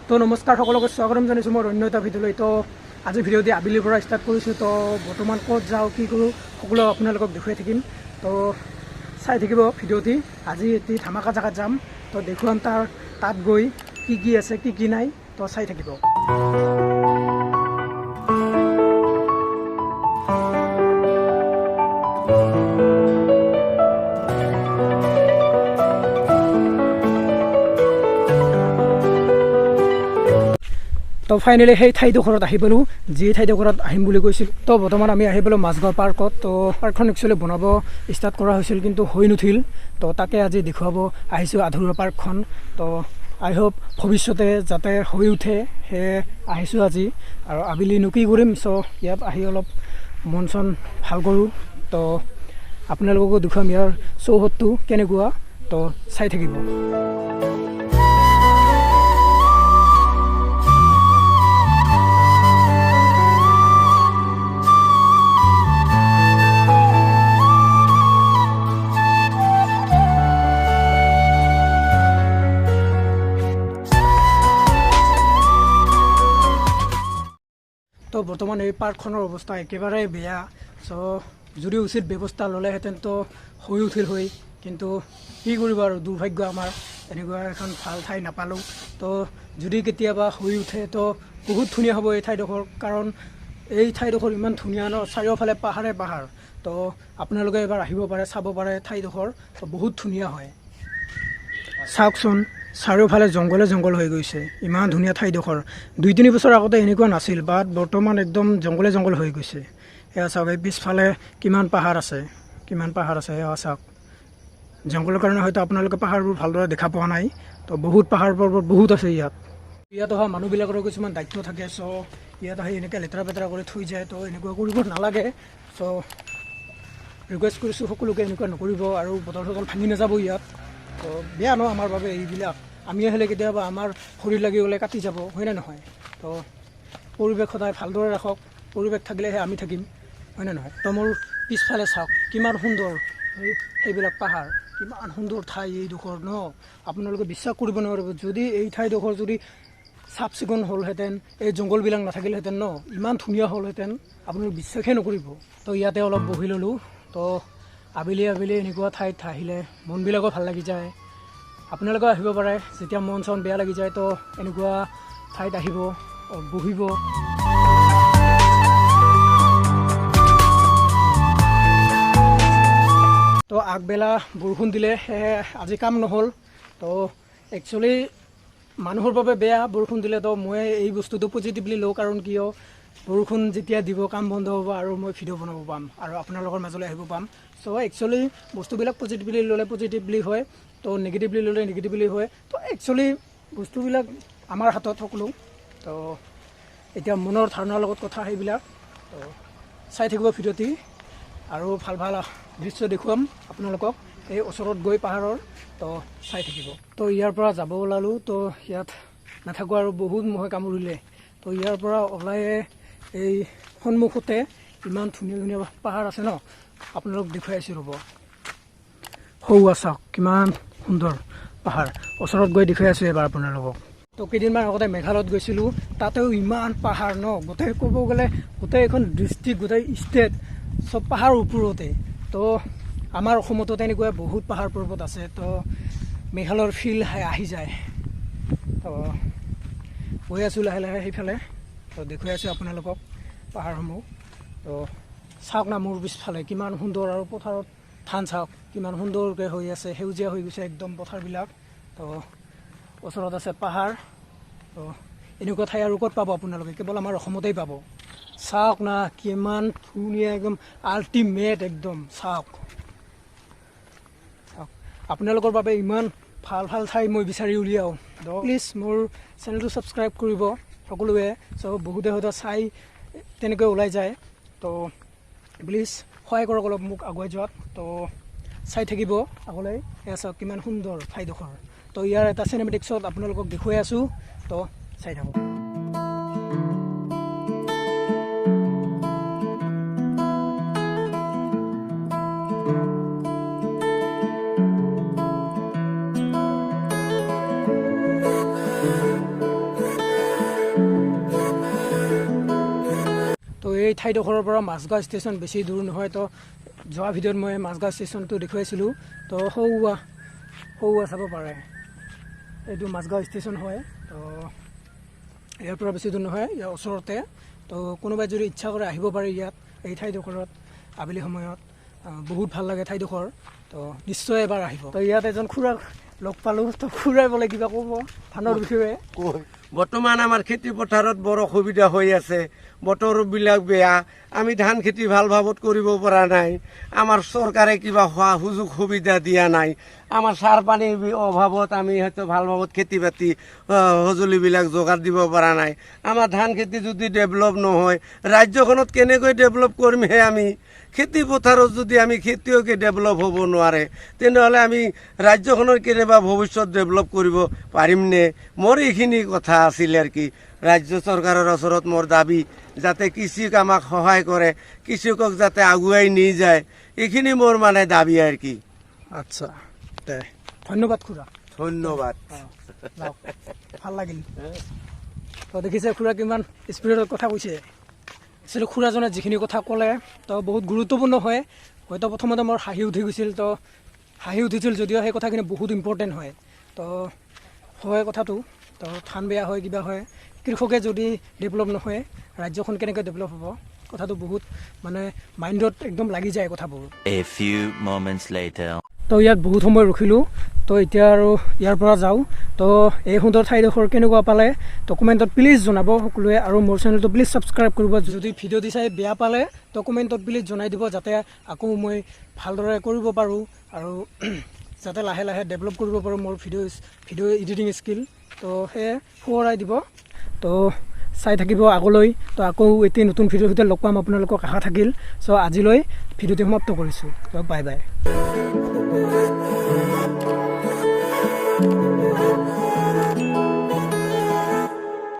তো নমস্কাৰ সকলোকে স্বাগতম জনাইছোঁ মই অন্য এটা ভিডিঅ'লৈ। তো আজি ভিডিঅ'টি আবেলিৰ পৰা ষ্টাৰ্ট কৰিছোঁ। তো বৰ্তমান ক'ত যাওঁ কি কৰোঁ সকলো আপোনালোকক দেখুৱাই থাকিম। তো চাই থাকিব ভিডিঅ'টি। আজি এটি ধামাকা জেগাত যাম। তো দেখুৱাম তাত গৈ কি আছে কি নাই। তো চাই থাকিব। তো ফাইনেলি সেই ঠাইডোখৰত আহি পালোঁ, যি ঠাইডোখৰত আহিম বুলি কৈছিল। তো বৰ্তমান আমি আহি পালোঁ মাছগাঁও পাৰ্কত। তো পাৰ্কখন একচুৱেলি বনাব ষ্টাৰ্ট কৰা হৈছিল, কিন্তু হৈ নুঠিল। তো তাকে আজি দেখুৱাব আহিছোঁ আধৰুৱা পাৰ্কখন। তো আই হোপ ভৱিষ্যতে যাতে হৈ উঠে, সেয়ে আহিছোঁ আজি। আৰু আবেলিনো কি কৰিম, চ' ইয়াত আহি অলপ মন চন ভাল কৰোঁ। তো আপোনালোককো দেখুৱাম ইয়াৰ চৌহদটো কেনেকুৱা। তো চাই থাকিব। তো বৰ্তমান এই পাৰ্কখনৰ অৱস্থা একেবাৰে বেয়া। চ' যদি উচিত ব্যৱস্থা ল'লেহেঁতেন তো হৈ উঠিল হৈ, কিন্তু কি কৰিব আৰু, দুৰ্ভাগ্য আমাৰ এনেকুৱা এখন ভাল ঠাই নাপালোঁ। তো যদি কেতিয়াবা হৈ উঠে তো বহুত ধুনীয়া হ'ব এই ঠাইডোখৰ, কাৰণ এই ঠাইডোখৰ ইমান ধুনীয়া ন, চাৰিওফালে পাহাৰে পাহাৰ। তো আপোনালোকে এবাৰ আহিব পাৰে, চাব পাৰে ঠাইডোখৰ। তো বহুত ধুনীয়া হয়। চাওকচোন, চাৰিওফালে জংঘলে জংঘল হৈ গৈছে। ইমান ধুনীয়া ঠাইডোখৰ। 2-3 বছৰ আগতে এনেকুৱা নাছিল, বাট বৰ্তমান একদম জংঘলে জংঘল হৈ গৈছে। এয়া চাওক, এই পিছফালে কিমান পাহাৰ আছে, এয়া চাওক। জংঘলৰ কাৰণে হয়তো আপোনালোকে পাহাৰবোৰ ভালদৰে দেখা পোৱা নাই। তো বহুত পাহাৰ পৰ্বত বহুত আছে ইয়াত অহা মানুহবিলাকৰো কিছুমান দায়িত্ব থাকে। চ' ইয়াত আহি এনেকৈ লেতেৰা পেতেৰা কৰি থৈ যায়। তো এনেকুৱা কৰিব নালাগে। চ' ৰিকুৱেষ্ট কৰিছোঁ সকলোকে এনেকুৱা নকৰিব, আৰু বটল চটল ভাঙি নাযাব ইয়াত। তো বেয়া ন আমাৰ বাবে এইবিলাক। আমি আহিলে কেতিয়াবা আমাৰ খৰি লাগি গ'লে কাটি যাব, হয়নে নহয়? তো পৰিৱেশ সদায় ভালদৰে ৰাখক, পৰিৱেশ থাকিলেহে আমি থাকিম, হয়নে নহয়? তো মোৰ পিছফালে চাওক কিমান সুন্দৰ সেইবিলাক পাহাৰ, কিমান সুন্দৰ ঠাই এইডোখৰ ন। আপোনালোকে বিশ্বাস কৰিব নোৱাৰিব, যদি এই ঠাইডোখৰ যদি চাফ চিকুণ হ'লহেঁতেন, এই জংঘলবিলাক নাথাকিলহেঁতেন ন, ইমান ধুনীয়া হ'লহেঁতেন, আপোনালোকে বিশ্বাসেই নকৰিব। তো ইয়াতে অলপ বহি ল'লোঁ। তো আবেলি এনেকুৱা ঠাইত আহিলে মনবিলাকো ভাল লাগি যায়। আপোনালোকেও আহিব পাৰে, যেতিয়া মন চন বেয়া লাগি যায়। তো এনেকুৱা ঠাইত আহিব, বহিব। তো আগবেলা বৰষুণ দিলে, সেয়ে আজি কাম নহ'ল। তো একচুৱেলি মানুহৰ বাবে বেয়া বৰষুণ দিলে। তো মই এই বস্তুটো পজিটিভলি লওঁ, কাৰণ কিয়, বৰষুণ যেতিয়া দিব কাম বন্ধ হ'ব আৰু মই ভিডিঅ' বনাব পাম আৰু আপোনালোকৰ মাজলৈ আহিব পাম। চ' একচুৱেলি বস্তুবিলাক পজিটিভলি ল'লে পজিটিভলি হয়, তো নিগেটিভলি ল'লে নিগেটিভলি হয়। তো একচুৱেলি বস্তুবিলাক আমাৰ হাতত সকলো। তো এতিয়া মনৰ ধাৰণাৰ লগত কথা সেইবিলাক। তো চাই থাকিব ভিডিঅ'টি, আৰু ভাল ভাল দৃশ্য দেখুৱাম আপোনালোকক এই ওচৰত গৈ পাহাৰৰ। তো চাই থাকিব। তো ইয়াৰ পৰা যাব ওলালোঁ। তো ইয়াত নাথাকোঁ আৰু, বহুত মহে কামুৰিলে। তো ইয়াৰ পৰা ওলাই এই সন্মুখতে ইমান ধুনীয়া ধুনীয়া পাহাৰ আছে ন, আপোনালোক দেখুৱাই আছোঁ ৰ'ব। সৌৱা চাওক কিমান সুন্দৰ পাহাৰ, ওচৰত গৈ দেখুৱাই আছোঁ এবাৰ আপোনালোকক। তো কেইদিনমান আগতে মেঘালয়ত গৈছিলোঁ, তাতেও ইমান পাহাৰ ন, গোটেই ক'ব গ'লে গোটেই এখন ডিষ্ট্ৰিক্ট, গোটেই ষ্টেট চব পাহাৰৰ ওপৰতে। তো আমাৰ অসমতো তেনেকুৱা বহুত পাহাৰ পৰ্বত আছে। তো মেঘালয়ৰ ফিল আহি যায়। তো গৈ আছোঁ লাহে লাহে সেইফালে। তো দেখুৱাই আছোঁ আপোনালোকক পাহাৰসমূহ। তো চাওক না মোৰ পিছফালে কিমান সুন্দৰ, আৰু পথাৰত ধান চাওক কিমান সুন্দৰকৈ হৈ আছে, সেউজীয়া হৈ গৈছে একদম পথাৰবিলাক। তো ওচৰত আছে পাহাৰ। তো এনেকুৱা ঠাই আৰু ক'ত পাব আপোনালোকে, কেৱল আমাৰ অসমতেই পাব। চাওক না কিমান ধুনীয়া, একদম আল্টিমেট একদম। চাওক আপোনালোকৰ বাবে ইমান ভাল ভাল ঠাই মই বিচাৰি উলিয়াওঁ। তো প্লিজ মোৰ চেনেলটো ছাবস্ক্ৰাইব কৰিব সকলোৱে। চ' বহুতে হয়তো চাই তেনেকৈ ওলাই যায়। তো প্লিজ সহায় কৰক অলপ মোক আগুৱাই যোৱাত। তো চাই থাকিব আগলৈ। এয়া চাওক কিমান সুন্দৰ ঠাইডোখৰ। তো ইয়াৰ এটা চিনেমেটিক শ্বট আপোনালোকক দেখুৱাই আছোঁ। তো চাই থাকক। এই ঠাইডোখৰৰ পৰা মাছগাঁও ষ্টেচন বেছি দূৰ নহয় তো যোৱা ভিডিঅ'ত মই মাছগাঁও ষ্টেচনটো দেখুৱাইছিলোঁ তো সৌৱা চাব পাৰে এইটো মাছগাঁও ষ্টেচন হয় তো ইয়াৰ পৰা বেছি দূৰ নহয় ইয়াৰ ওচৰতে তো কোনোবাই যদি ইচ্ছা কৰে আহিব পাৰে ইয়াত এই ঠাইডোখৰত আবেলি সময়ত বহুত ভাল লাগে ঠাইডোখৰ তো নিশ্চয় এবাৰ আহিব তো ইয়াত এজন খুৰাক লগ পালোঁ তো খুৰাই বোলে কিবা ক'ব ধানৰ বিষয়ে বৰ্তমান আমাৰ খেতি পথাৰত বৰ অসুবিধা হৈ আছে বতৰবিলাক বেয়া আমি ধান খেতি ভাল ভাৱত কৰিব পৰা নাই আমাৰ চৰকাৰে কিবা সুযোগ সুবিধা দিয়া নাই আমাৰ সাৰ পানীৰ অভাৱত আমি হয়তো ভাল ভাৱত খেতি বাতি সঁজুলিবিলাক যোগাৰ দিব পৰা নাই আমাৰ ধান খেতি যদি ডেভেলপ নহয় ৰাজ্যখনত কেনেকৈ ডেভেলপ কৰিমহে আমি খেতি পথাৰত যদি আমি খেতিয়কে ডেভেলপ হ'ব নোৱাৰে তেনেহ'লে আমি ৰাজ্যখনৰ কেনেবা ভৱিষ্যত ডেভেলপ কৰিব পাৰিমনে মোৰ এইখিনি কথা আছিলে আৰু কি ৰাজ্য চৰকাৰৰ ওচৰত মোৰ দাবী যাতে কৃষিক আমাক সহায় কৰে কৃষকক যাতে আগুৱাই নি যায় এইখিনি মোৰ মানে দাবী আৰু কি আচ্ছা দে ধন্যবাদ খুৰা ধন্যবাদ ভাল লাগিল তো দেখিছে খুৰা কিমান স্পিৰিটত কথা কৈছে আচলতে খুৰাজনে যিখিনি কথা ক'লে তো বহুত গুৰুত্বপূৰ্ণ হয় হয়তো প্ৰথমতে মোৰ হাঁহি উঠি গৈছিল তো হাঁহি উঠিছিল যদিও সেই কথাখিনি বহুত ইম্পৰ্টেণ্ট হয় তো হয় কথাটো তো ধান বেয়া হয় কিবা হয় কৃষকে যদি ডেভেলপ নহয় ৰাজ্যখন কেনেকৈ ডেভেলপ হ'ব কথাটো বহুত মানে মাইণ্ডত একদম লাগি যায় কথাবোৰ তো ইয়াত বহুত সময় ৰখিলোঁ তো এতিয়া আৰু ইয়াৰ পৰা যাওঁ তো এই সুন্দৰ ঠাইডোখৰ কেনেকুৱা পালে তো কমেণ্টত প্লিজ জনাব সকলোৱে আৰু মোৰ চেনেলটো প্লিজ ছাবস্ক্ৰাইব কৰিব যদি ভিডিঅ'টো চাই বেয়া পালে তো কমেণ্টত প্লিজ জনাই দিব যাতে আকৌ মই ভালদৰে কৰিব পাৰোঁ আৰু যাতে লাহে লাহে ডেভেলপ কৰিব পাৰোঁ মোৰ ভিডিঅ' এডিটিং স্কিল তো সেয়ে সোঁৱৰাই দিব তো চাই থাকিব আগলৈ তো আকৌ এটি নতুন ভিডিঅ'ৰ সৈতে লগ পাম আপোনালোকক আশা থাকিল চ' আজিলৈ ভিডিঅ'টো সমাপ্ত কৰিছোঁ তো বাই বাই